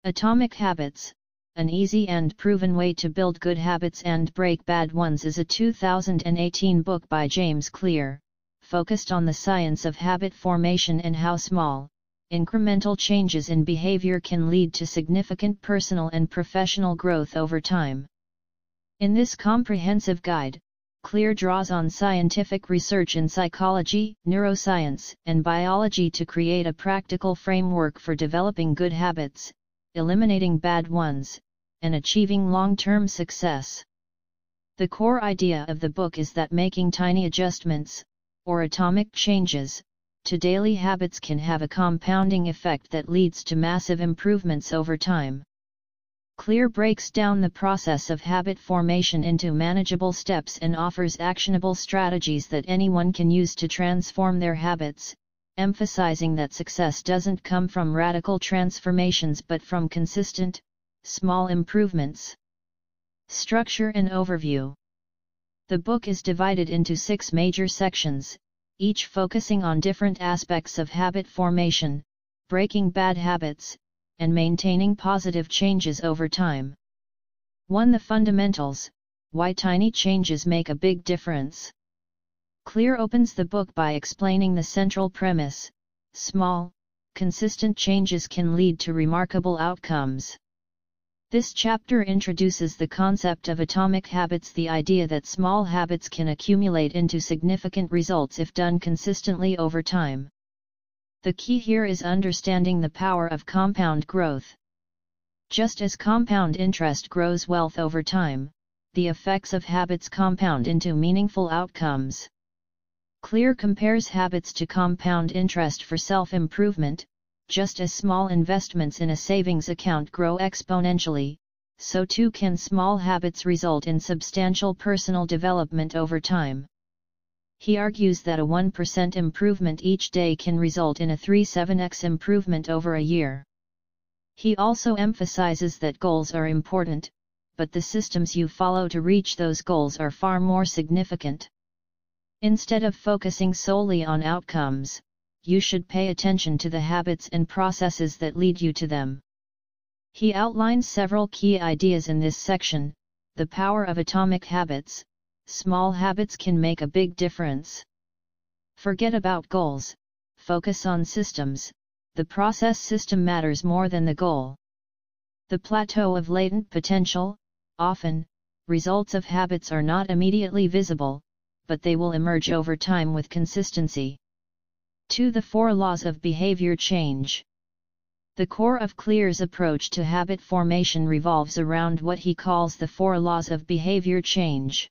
Atomic Habits, An Easy and Proven Way to Build Good Habits and Break Bad Ones is a 2018 book by James Clear, focused on the science of habit formation and how small, incremental changes in behavior can lead to significant personal and professional growth over time. In this comprehensive guide, Clear draws on scientific research in psychology, neuroscience, and biology to create a practical framework for developing good habits, eliminating bad ones, and achieving long-term success. The core idea of the book is that making tiny adjustments, or atomic changes, to daily habits can have a compounding effect that leads to massive improvements over time. Clear breaks down the process of habit formation into manageable steps and offers actionable strategies that anyone can use to transform their habits, emphasizing that success doesn't come from radical transformations but from consistent, small improvements. Structure and overview. The book is divided into 6 major sections, each focusing on different aspects of habit formation, breaking bad habits, and maintaining positive changes over time. 1. The fundamentals: why tiny changes make a big difference. Clear opens the book by explaining the central premise: small, consistent changes can lead to remarkable outcomes. This chapter introduces the concept of atomic habits, the idea that small habits can accumulate into significant results if done consistently over time. The key here is understanding the power of compound growth. Just as compound interest grows wealth over time, the effects of habits compound into meaningful outcomes. Clear compares habits to compound interest for self-improvement. Just as small investments in a savings account grow exponentially, so too can small habits result in substantial personal development over time. He argues that a 1% improvement each day can result in a 3-7x improvement over a year. He also emphasizes that goals are important, but the systems you follow to reach those goals are far more significant. Instead of focusing solely on outcomes, you should pay attention to the habits and processes that lead you to them. He outlines several key ideas in this section: the power of atomic habits. Small habits can make a big difference. Forget about goals, focus on systems. The process system matters more than the goal. The plateau of latent potential. Often, results of habits are not immediately visible, but they will emerge over time with consistency. 2. The 4 laws of behavior change. The core of Clear's approach to habit formation revolves around what he calls the 4 laws of behavior change.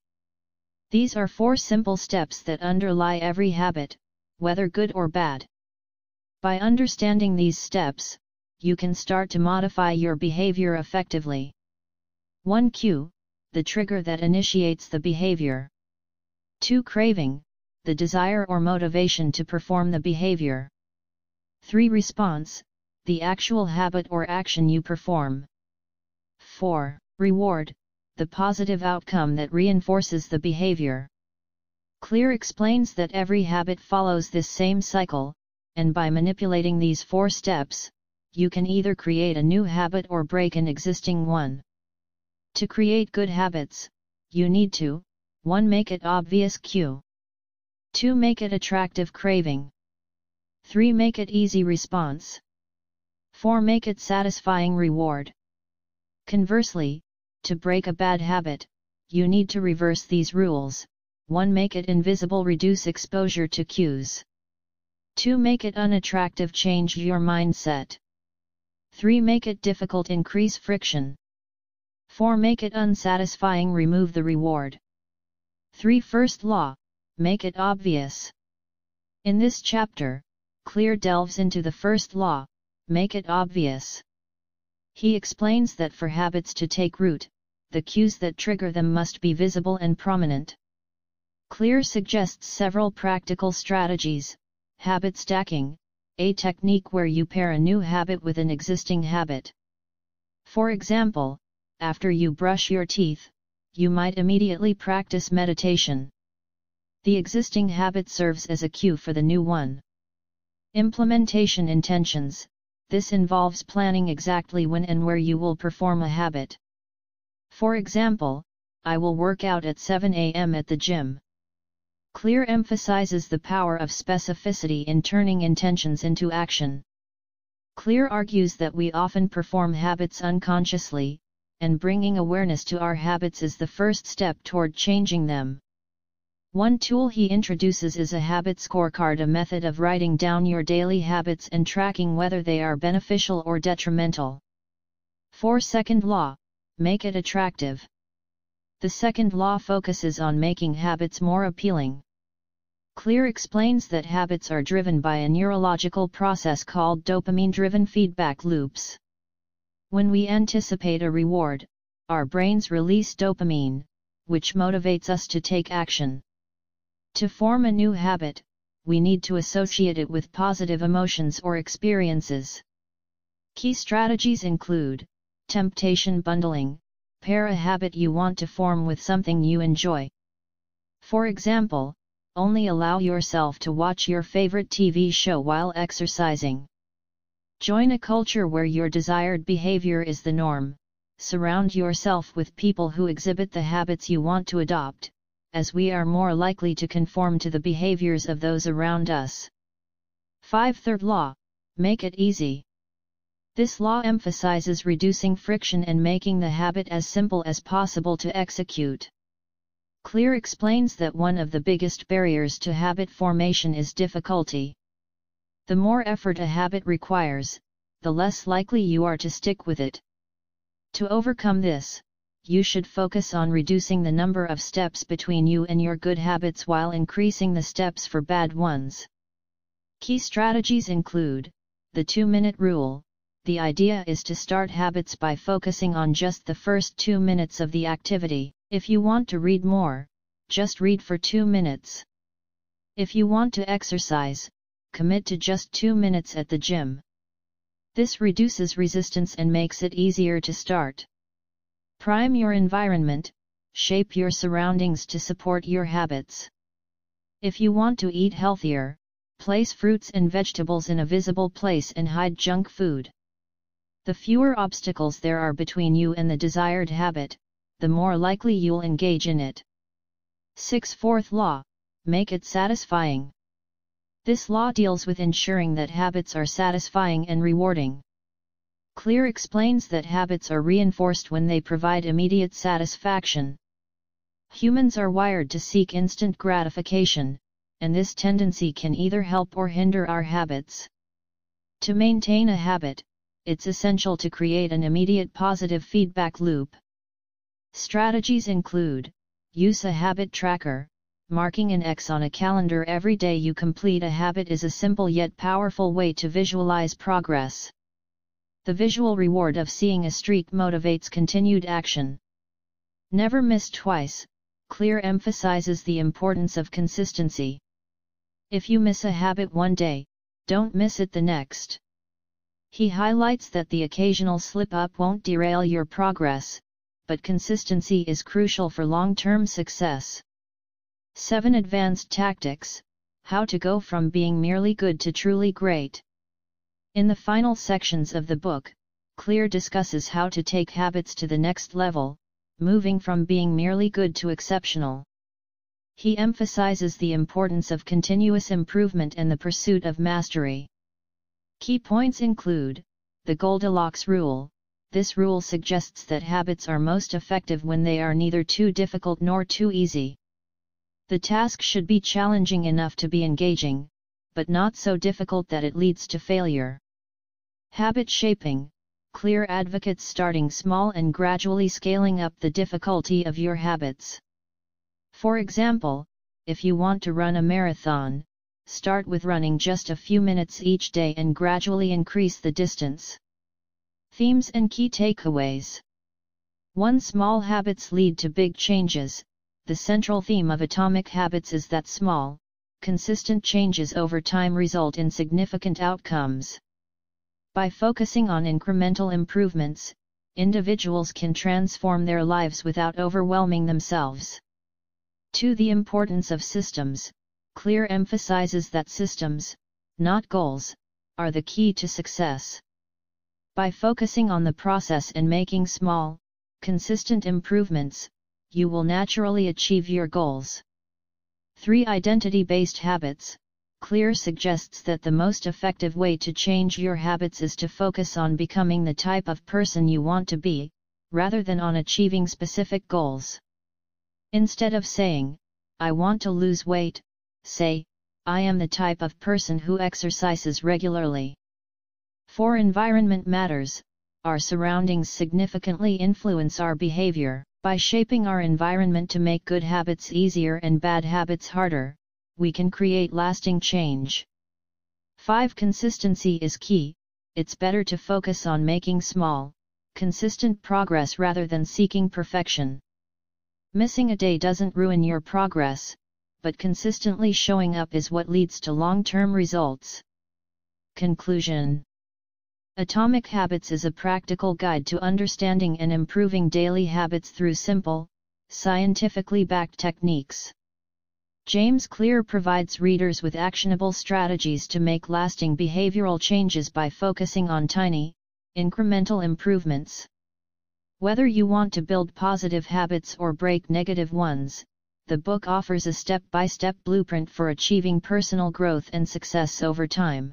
These are 4 simple steps that underlie every habit, whether good or bad. By understanding these steps, you can start to modify your behavior effectively. 1. Cue, the trigger that initiates the behavior. 2. Craving, the desire or motivation to perform the behavior. 3. Response, the actual habit or action you perform. 4. Reward, the positive outcome that reinforces the behavior. Clear explains that every habit follows this same cycle, and by manipulating these 4 steps, you can either create a new habit or break an existing one. To create good habits, you need to: 1. Make it obvious cue. 2. Make it attractive craving. 3. Make it easy response. 4. Make it satisfying reward. Conversely, to break a bad habit, you need to reverse these rules. 1. Make it invisible, reduce exposure to cues. 2. Make it unattractive, change your mindset. 3. Make it difficult, increase friction. 4. Make it unsatisfying, remove the reward. 3. First law, make it obvious. In this chapter, Clear delves into the first law, make it obvious. He explains that for habits to take root, the cues that trigger them must be visible and prominent. Clear suggests several practical strategies: habit stacking, a technique where you pair a new habit with an existing habit. For example, after you brush your teeth, you might immediately practice meditation. The existing habit serves as a cue for the new one. Implementation intentions, This involves planning exactly when and where you will perform a habit. For example, I will work out at 7 a.m. at the gym. Clear emphasizes the power of specificity in turning intentions into action. Clear argues that we often perform habits unconsciously, and bringing awareness to our habits is the first step toward changing them. One tool he introduces is a habit scorecard, a method of writing down your daily habits and tracking whether they are beneficial or detrimental. 4. Second law, make it attractive. The second law focuses on making habits more appealing. Clear explains that habits are driven by a neurological process called dopamine-driven feedback loops. When we anticipate a reward, our brains release dopamine, which motivates us to take action. To form a new habit, we need to associate it with positive emotions or experiences. Key strategies include temptation bundling. Pair a habit you want to form with something you enjoy. For example, only allow yourself to watch your favorite TV show while exercising. Join a culture where your desired behavior is the norm. Surround yourself with people who exhibit the habits you want to adopt, as we are more likely to conform to the behaviors of those around us. 5. Third law, make it easy. This law emphasizes reducing friction and making the habit as simple as possible to execute. Clear explains that one of the biggest barriers to habit formation is difficulty. The more effort a habit requires, the less likely you are to stick with it. To overcome this, you should focus on reducing the number of steps between you and your good habits while increasing the steps for bad ones. Key strategies include the 2-minute rule. The idea is to start habits by focusing on just the first 2 minutes of the activity. If you want to read more, just read for 2 minutes. If you want to exercise, commit to just 2 minutes at the gym. This reduces resistance and makes it easier to start. Prime your environment, shape your surroundings to support your habits. If you want to eat healthier, place fruits and vegetables in a visible place and hide junk food. The fewer obstacles there are between you and the desired habit, the more likely you'll engage in it. 6. Fourth law, make it satisfying. This law deals with ensuring that habits are satisfying and rewarding. Clear explains that habits are reinforced when they provide immediate satisfaction. Humans are wired to seek instant gratification, and this tendency can either help or hinder our habits. To maintain a habit, it's essential to create an immediate positive feedback loop. Strategies include: use a habit tracker. Marking an X on a calendar every day you complete a habit is a simple yet powerful way to visualize progress. The visual reward of seeing a streak motivates continued action. Never miss twice. Clear emphasizes the importance of consistency. If you miss a habit one day, don't miss it the next. He highlights that the occasional slip-up won't derail your progress, but consistency is crucial for long-term success. 7. Advanced tactics, how to go from being merely good to truly great. In the final sections of the book, Clear discusses how to take habits to the next level, moving from being merely good to exceptional. He emphasizes the importance of continuous improvement and the pursuit of mastery. Key points include the Goldilocks rule. This rule suggests that habits are most effective when they are neither too difficult nor too easy. The task should be challenging enough to be engaging, but not so difficult that it leads to failure. Habit shaping. Clear advocates starting small and gradually scaling up the difficulty of your habits. For example, if you want to run a marathon, start with running just a few minutes each day and gradually increase the distance. Themes and key takeaways. 1. Small habits lead to big changes. The central theme of Atomic Habits is that small, consistent changes over time result in significant outcomes. By focusing on incremental improvements, individuals can transform their lives without overwhelming themselves. 2. The importance of systems. Clear emphasizes that systems, not goals, are the key to success. By focusing on the process and making small, consistent improvements, you will naturally achieve your goals. 3. Identity-based habits. Clear suggests that the most effective way to change your habits is to focus on becoming the type of person you want to be, rather than on achieving specific goals. Instead of saying, "I want to lose weight," say, "I am the type of person who exercises regularly." 4. Environment matters. Our surroundings significantly influence our behavior. By shaping our environment to make good habits easier and bad habits harder, we can create lasting change. 5. Consistency is key. It's better to focus on making small, consistent progress rather than seeking perfection. Missing a day doesn't ruin your progress, but consistently showing up is what leads to long-term results. Conclusion. Atomic Habits is a practical guide to understanding and improving daily habits through simple, scientifically backed techniques. James Clear provides readers with actionable strategies to make lasting behavioral changes by focusing on tiny, incremental improvements. Whether you want to build positive habits or break negative ones, the book offers a step-by-step blueprint for achieving personal growth and success over time.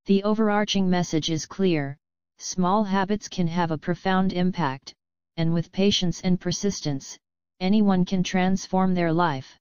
The overarching message is clear: small habits can have a profound impact, and with patience and persistence, anyone can transform their life.